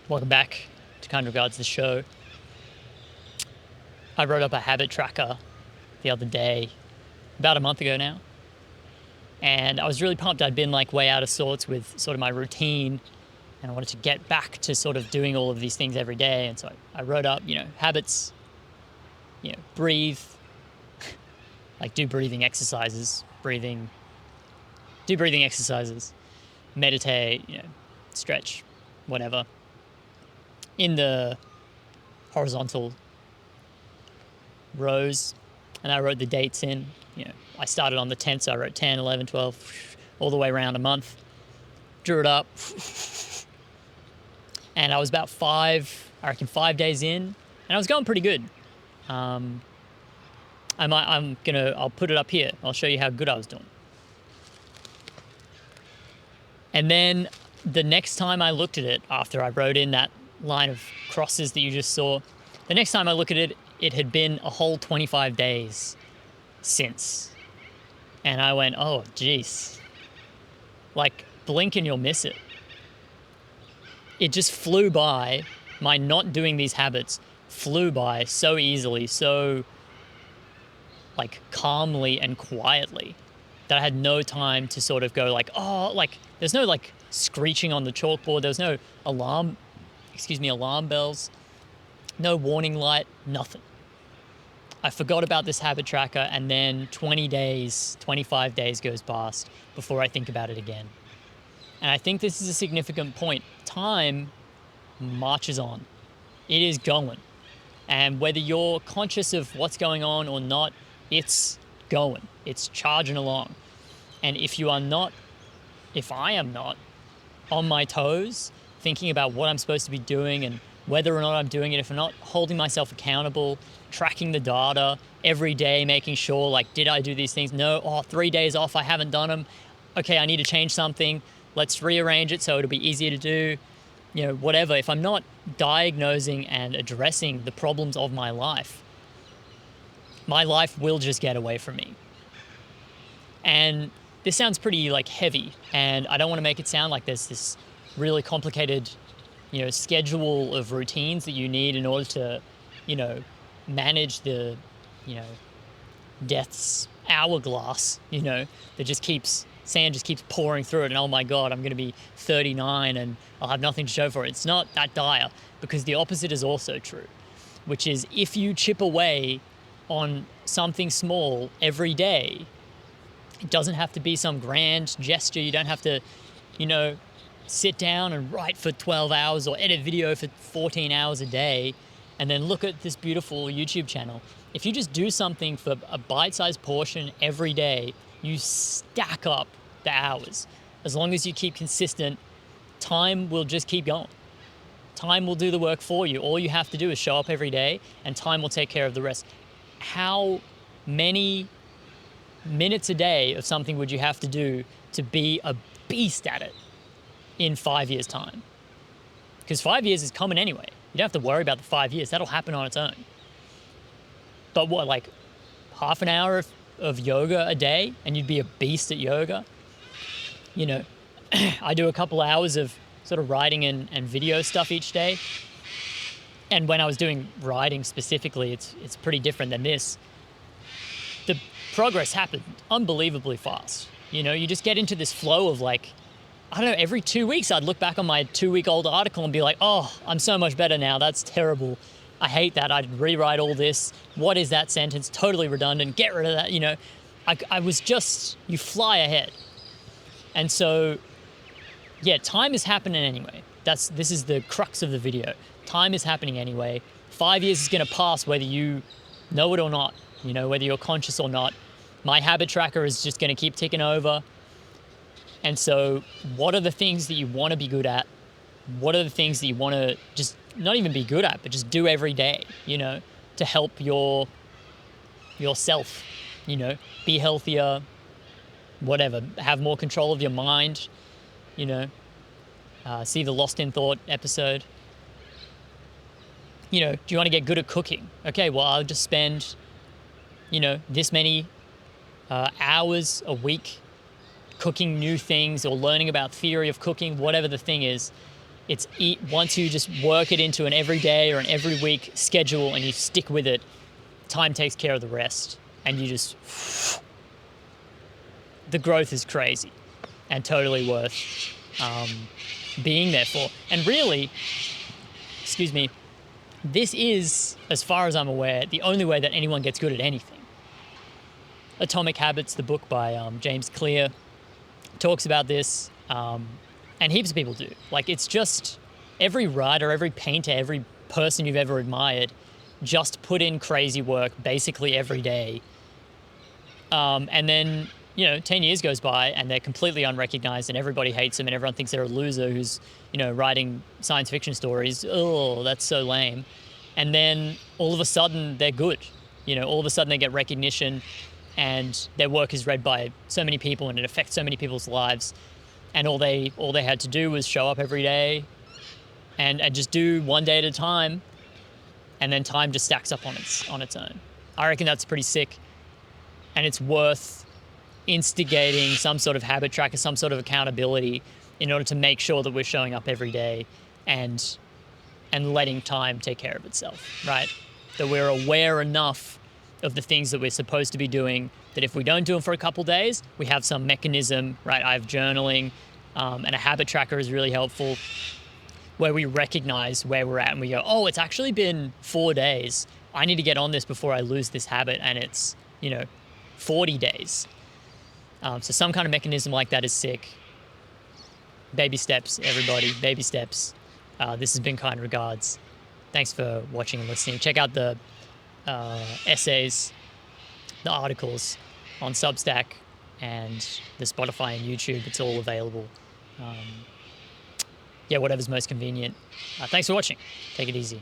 Welcome back to Kind Regards, the show. I wrote up a habit tracker the other day, about a month ago now, and I was really pumped. I'd been like way out of sorts with sort of my routine, and I wanted to get back to sort of doing all of these things every day. And so I wrote up, habits, breathe, like do breathing exercises, meditate, stretch, whatever, in the horizontal rows. And I wrote the dates in. I started on the 10th, so I wrote 10, 11, 12, all the way around a month. Drew it up. And I was about 5 days in, and I was going pretty good. I'll put it up here. I'll show you how good I was doing. And then the next time I looked at it, after I wrote in that line of crosses that you just saw, the next time I looked at it, it had been a whole 25 days since. And I went, oh, geez. Like, blink and you'll miss it. It just flew by. My not doing these habits flew by so easily, so like calmly and quietly, that I had no time to sort of go like, oh, like there's no like screeching on the chalkboard. There was no alarm bells, no warning light, nothing. I forgot about this habit tracker, and then 25 days goes past before I think about it again. And I think this is a significant point. Time marches on. It is going. And whether you're conscious of what's going on or not, it's going. It's charging along. And if I am not on my toes, thinking about what I'm supposed to be doing and whether or not I'm doing it, if I'm not holding myself accountable, tracking the data every day, making sure, like, did I do these things? No, 3 days off, I haven't done them. Okay, I need to change something. Let's rearrange it so it'll be easier to do. Whatever. If I'm not diagnosing and addressing the problems of my life will just get away from me. And this sounds pretty like heavy, and I don't want to make it sound like there's this really complicated, schedule of routines that you need in order to, manage the, death's hourglass, sand just keeps pouring through it, and oh my God, I'm going to be 39 and I'll have nothing to show for it. It's not that dire, because the opposite is also true, which is if you chip away on something small every day, it doesn't have to be some grand gesture. You don't have to, sit down and write for 12 hours or edit video for 14 hours a day and then look at this beautiful YouTube channel. If you just do something for a bite-sized portion every day, you stack up the hours. As long as you keep consistent, time will just keep going. Time will do the work for you. All you have to do is show up every day, and time will take care of the rest. How many minutes a day of something would you have to do to be a beast at it in 5 years' time? Because 5 years is coming anyway. You don't have to worry about the 5 years. That'll happen on its own. But what, like half an hour of yoga a day and you'd be a beast at yoga? I do a couple hours of sort of writing and video stuff each day. And when I was doing writing specifically, it's pretty different than this. The progress happened unbelievably fast. You just get into this flow of like, I don't know, every 2 weeks I'd look back on my 2-week-old article and be like, oh, I'm so much better now. That's terrible. I hate that. I'd rewrite all this. What is that sentence? Totally redundant. Get rid of that. I was just, you fly ahead. And so, yeah, time is happening anyway. This is the crux of the video. Time is happening anyway. 5 years is going to pass whether you know it or not, whether you're conscious or not. My habit tracker is just going to keep ticking over. And so what are the things that you want to be good at? What are the things that you want to just not even be good at, but just do every day, to help yourself, be healthier, whatever, have more control of your mind, see the Lost in Thought episode. Do you want to get good at cooking? Okay, well, I'll just spend, this many hours a week cooking new things or learning about theory of cooking, whatever the thing is, Once you just work it into an everyday or an every week schedule and you stick with it, time takes care of the rest. And the growth is crazy and totally worth being there for. And really, excuse me, this is, as far as I'm aware, the only way that anyone gets good at anything. Atomic Habits, the book by James Clear, talks about this, and heaps of people do. Like, it's just every writer, every painter, every person you've ever admired just put in crazy work basically every day. And then, 10 years goes by and they're completely unrecognized and everybody hates them and everyone thinks they're a loser who's, writing science fiction stories. Oh, that's so lame. And then all of a sudden they're good. All of a sudden they get recognition and their work is read by so many people and it affects so many people's lives. And all they had to do was show up every day and just do one day at a time. And then time just stacks up on its own. I reckon that's pretty sick. And it's worth instigating some sort of habit tracker, some sort of accountability in order to make sure that we're showing up every day and letting time take care of itself, right? That we're aware enough of the things that we're supposed to be doing, that if we don't do them for a couple days, we have some mechanism, right? I have journaling, and a habit tracker is really helpful, where we recognize where we're at and we go, oh, it's actually been 4 days. I need to get on this before I lose this habit, and it's, 40 days. So some kind of mechanism like that is sick. Baby steps, everybody, baby steps. This has been Kind Regards. Thanks for watching and listening. Check out the essays, the articles on Substack and the Spotify and YouTube. It's all available. Whatever's most convenient. Thanks for watching. Take it easy.